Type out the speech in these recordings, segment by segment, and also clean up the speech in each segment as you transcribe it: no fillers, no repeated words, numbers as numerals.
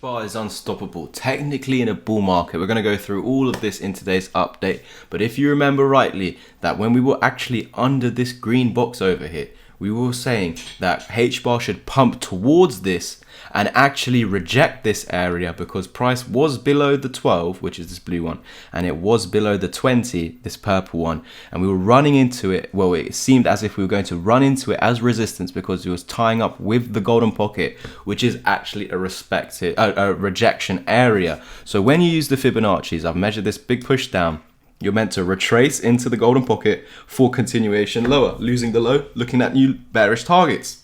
Hbar is unstoppable. Technically in a bull market, we're going to go through all of this in today's update. But if you remember rightly, that when we were actually under this green box over here, we were saying that Hbar should pump towards this and actually reject this area because price was below the 12, which is this blue one, and it was below the 20, this purple one, and we were running into it. Well, it seemed as if we were going to run into it as resistance because it was tying up with the golden pocket, which is actually a rejection area. So when you use the Fibonacci's, I've measured this big push down. You're meant to retrace into the golden pocket for continuation lower, losing the low, looking at new bearish targets.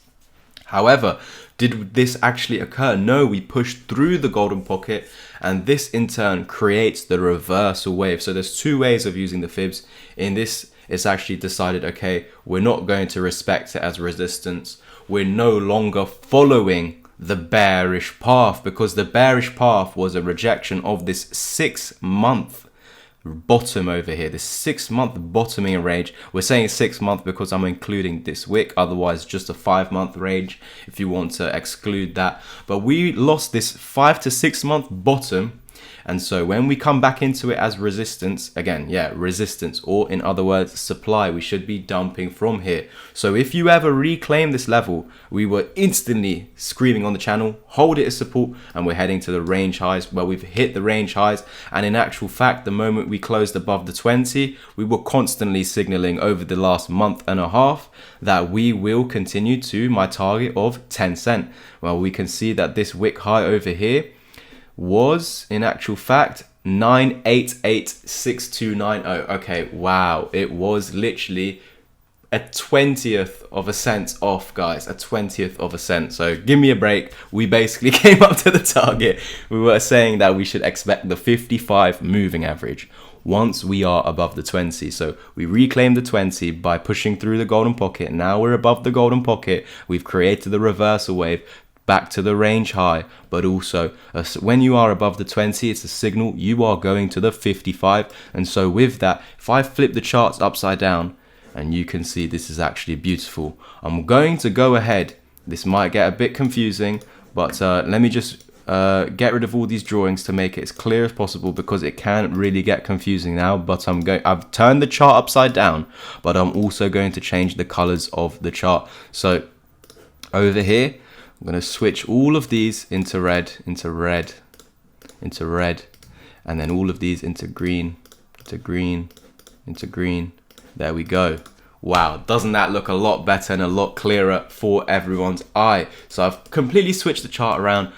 However, did this actually occur? No, we pushed through the golden pocket, and this in turn creates the reversal wave. So there's two ways of using the fibs. In this, it's actually decided, okay, we're not going to respect it as resistance. We're no longer following the bearish path because the bearish path was a rejection of this 6-month bottom over here, this 6-month bottoming range. We're saying 6 month because I'm including this wick, otherwise just a 5-month range if you want to exclude that. But we lost this 5 to 6 month bottom, and so when we come back into it as resistance again, resistance, or in other words supply, we should be dumping from here. So if you ever reclaim this level, we were instantly screaming on the channel, hold it as support, and we're heading to the range highs. Well, we've hit the range highs, and in actual fact, the moment we closed above the 20, we were constantly signaling over the last month and a half that we will continue to my target of 10 cent. Well, we can see that this wick high over here was in actual fact 9886290. Okay, wow, it was literally a 20th of a cent off, guys, a 20th of a cent. So give me a break. We basically came up to the target. We were saying that we should expect the 55 moving average once we are above the 20. So we reclaimed the 20 by pushing through the golden pocket. Now we're above the golden pocket. We've created the reversal wave back to the range high, but also when you are above the 20, it's a signal you are going to the 55. And so with that, if I flip the charts upside down, and you can see this is actually beautiful, I'm going to go ahead. This might get a bit confusing, but let me just get rid of all these drawings to make it as clear as possible because it can really get confusing now. But I've turned the chart upside down, but I'm also going to change the colors of the chart. So over here, I'm going to switch all of these into red, into red, into red, and then all of these into green, into green, into green. There we go. Wow, doesn't that look a lot better and a lot clearer for everyone's eye? So I've completely switched the chart around.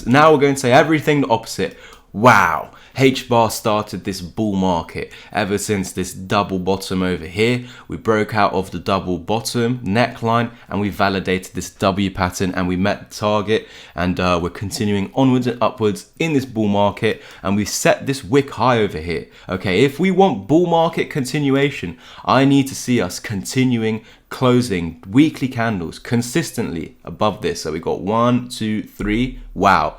Now we're going to say everything the opposite. Wow, Hbar started this bull market ever since this double bottom over here. We broke out of the double bottom neckline and we validated this W pattern and we met the target, and we're continuing onwards and upwards in this bull market, and we set this wick high over here. Okay, if we want bull market continuation, I need to see us continuing closing weekly candles consistently above this. So we got 1, 2, 3, wow,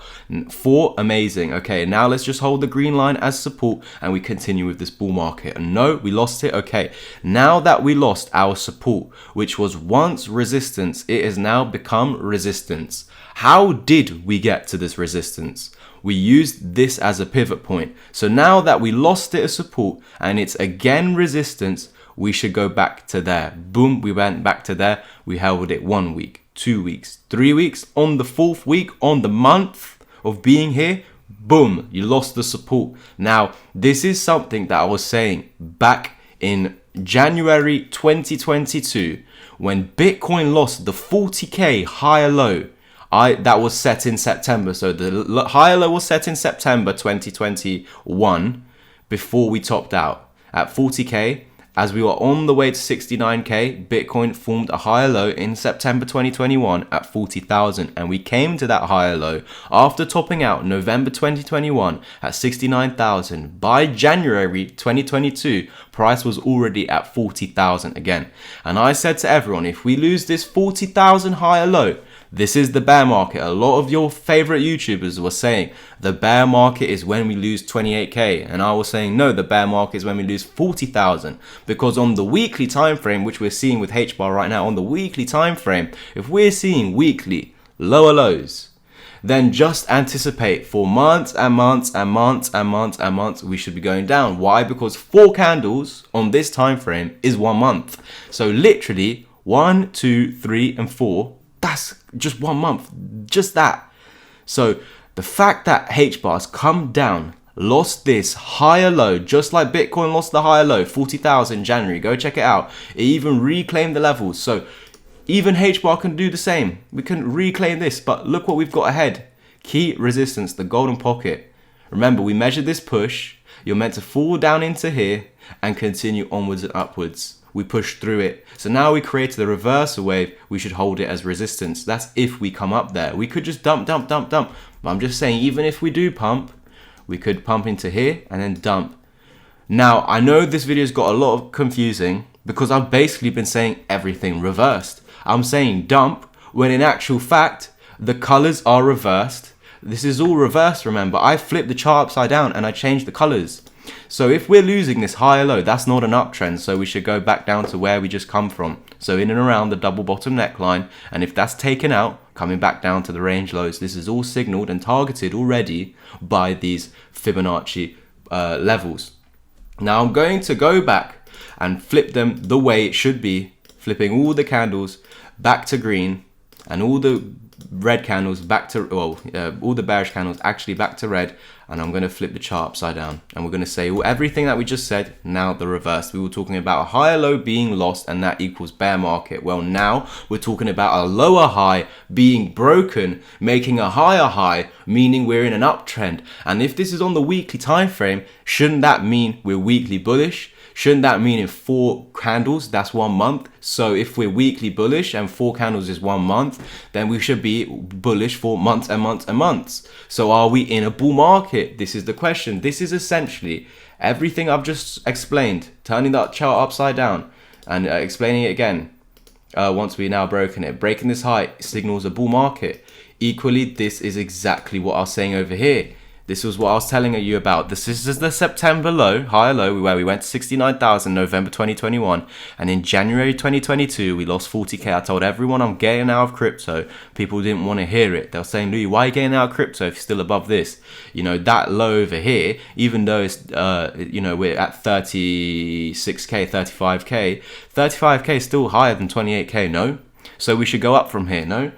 4, amazing. Okay, now let's just hold the green line as support and we continue with this bull market. And no, we lost it. Okay, now that we lost our support, which was once resistance, it has now become resistance. How did we get to this resistance? We used this as a pivot point. So now that we lost it as support and it's again resistance, we should go back to there. Boom, we went back to there. We held it 1 week, 2 weeks, 3 weeks. On the 4th week, on the month of being here, boom, you lost the support. Now, this is something that I was saying back in January 2022 when Bitcoin lost the 40K higher low. That was set in September. So the higher low was set in September 2021 before we topped out at 40K. As we were on the way to 69K, Bitcoin formed a higher low in September 2021 at 40,000, and we came to that higher low after topping out November 2021 at 69,000. By January 2022, price was already at 40,000 again. And I said to everyone, if we lose this 40,000 higher low, this is the bear market. A lot of your favorite YouTubers were saying the bear market is when we lose 28K. And I was saying, no, the bear market is when we lose 40,000. Because on the weekly time frame, which we're seeing with Hbar right now, on the weekly time frame, if we're seeing weekly lower lows, then just anticipate for months and months and months and months and months we should be going down. Why? Because 4 candles on this time frame is 1 month. So literally 1, 2, 3 and 4, that's just 1 month, just that. So the fact that Hbar's come down, lost this higher low, just like Bitcoin lost the higher low, 40,000 in January, go check it out. It even reclaimed the levels. So even Hbar can do the same. We can reclaim this, but look what we've got ahead. Key resistance, the golden pocket. Remember, we measured this push. You're meant to fall down into here and continue onwards and upwards. We pushed through it. So now we created the reversal wave. We should hold it as resistance. That's if we come up there. We could just dump. But I'm just saying, even if we do pump, we could pump into here and then dump. Now, I know this video's got a lot of confusing because I've basically been saying everything reversed. I'm saying dump when in actual fact, the colors are reversed. This is all reversed, remember. I flipped the chart upside down and I changed the colors. So if we're losing this higher low, that's not an uptrend. So we should go back down to where we just come from. So in and around the double bottom neckline. And if that's taken out, coming back down to the range lows, this is all signaled and targeted already by these Fibonacci levels. Now I'm going to go back and flip them the way it should be, flipping all the candles back to green and all the red candles back to, all the bearish candles actually back to red. And I'm going to flip the chart upside down and we're going to say, well, everything that we just said, now the reverse. We were talking about a higher low being lost and that equals bear market. Well, now we're talking about a lower high being broken, making a higher high, meaning we're in an uptrend. And if this is on the weekly time frame, shouldn't that mean we're weekly bullish? Shouldn't that mean in 4 candles, that's 1 month? So if we're weekly bullish and 4 candles is 1 month, then we should be bullish for months and months and months. So are we in a bull market? This is the question. This is essentially everything I've just explained, turning that chart upside down and explaining it again. Once we've now broken it, breaking this high signals a bull market. Equally, this is exactly what I was saying over here. This was what I was telling you about. This is the September low, higher low, where we went to 69,000 November 2021. And in January 2022, we lost 40K. I told everyone I'm getting out of crypto. People didn't want to hear it. They were saying, Louis, why are you getting out of crypto if you're still above this? You know, that low over here, even though it's, you know, we're at 36K, 35K. 35K is still higher than 28K, no? So we should go up from here, no?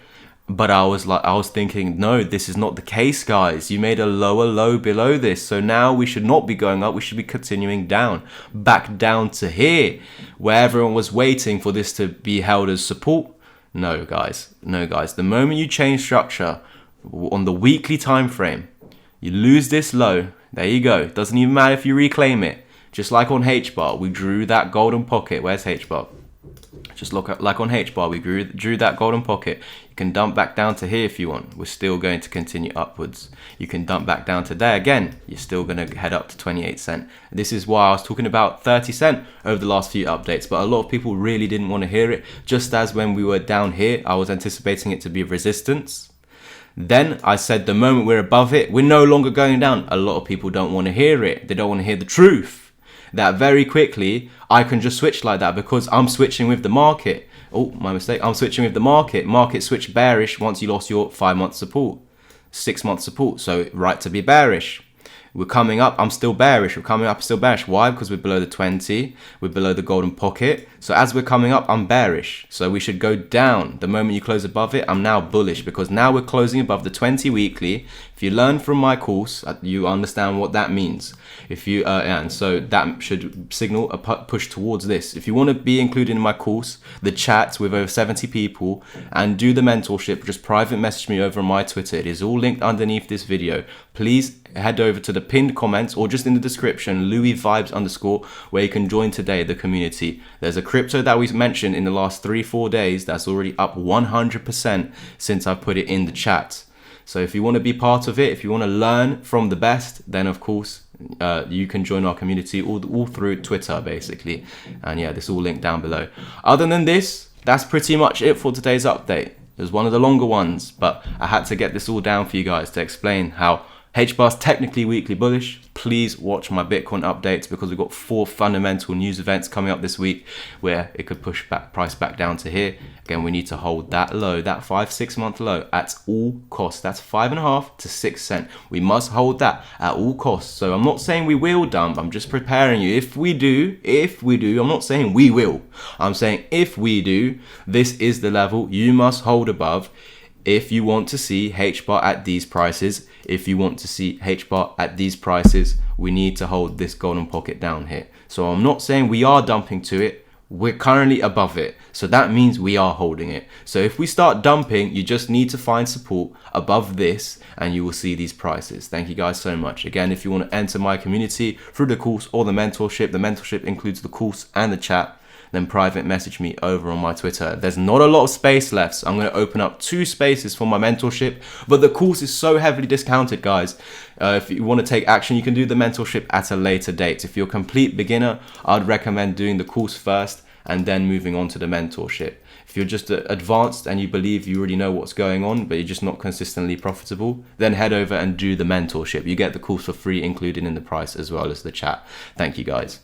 But I was thinking, no, this is not the case, guys. You made a lower low below this. So now we should not be going up. We should be continuing down, back down to here, where everyone was waiting for this to be held as support. No, guys. No, guys. The moment you change structure on the weekly time frame, you lose this low. There you go. It doesn't even matter if you reclaim it. Just like on Hbar, we drew that golden pocket. Where's Hbar? Just look at, like on Hbar, we drew that golden pocket. You can dump back down to here if you want. We're still going to continue upwards. You can dump back down to there again. You're still going to head up to 28 cent. This is why I was talking about 30 cent over the last few updates, but a lot of people really didn't want to hear it. Just as when we were down here, I was anticipating it to be resistance. Then I said the moment we're above it, we're no longer going down. A lot of people don't want to hear it. They don't want to hear the truth. That very quickly, I can just switch like that because I'm switching with the market. Oh, my mistake. I'm switching with the market. Market switched bearish once you lost your 5-month support, 6-month support. So right to be bearish. We're coming up. I'm still bearish. We're coming up, still bearish. Why? Because we're below the 20. We're below the golden pocket. So as we're coming up, I'm bearish. So we should go down. The moment you close above it, I'm now bullish because now we're closing above the 20 weekly. If you learn from my course, you understand what that means. If you and so that should signal a push towards this. If you want to be included in my course, the chat with over 70 people, and do the mentorship, just private message me over on my Twitter. It is all linked underneath this video. Please head over to the pinned comments or just in the description, LouisVibes_, where you can join today the community. There's a crypto that we mentioned in the last 3-4 days that's already up 100% since I put it in the chat. So if you want to be part of it, if you want to learn from the best, then of course you can join our community all through Twitter basically. And yeah, this is all linked down below. Other than this, that's pretty much it for today's update. It was one of the longer ones, but I had to get this all down for you guys to explain how HBAR's technically weekly bullish. Please watch my Bitcoin updates because we've got 4 fundamental news events coming up this week where it could push price back down to here. Again, we need to hold that low, that 5-6 month low at all costs. That's 5.5 to 6 cents. We must hold that at all costs. So I'm not saying we will dump. I'm just preparing you. If we do, I'm not saying we will. I'm saying if we do, this is the level you must hold above. If you want to see HBAR at these prices, if you want to see HBAR at these prices, we need to hold this golden pocket down here. So I'm not saying we are dumping to it. We're currently above it. So that means we are holding it. So if we start dumping, you just need to find support above this and you will see these prices. Thank you guys so much. Again, if you want to enter my community through the course or the mentorship includes the course and the chat, then private message me over on my Twitter. There's not a lot of space left, so I'm going to open up 2 spaces for my mentorship, but the course is so heavily discounted, guys. If you want to take action, you can do the mentorship at a later date. If you're a complete beginner, I'd recommend doing the course first and then moving on to the mentorship. If you're just advanced and you believe you already know what's going on, but you're just not consistently profitable, then head over and do the mentorship. You get the course for free included in the price as well as the chat. Thank you, guys.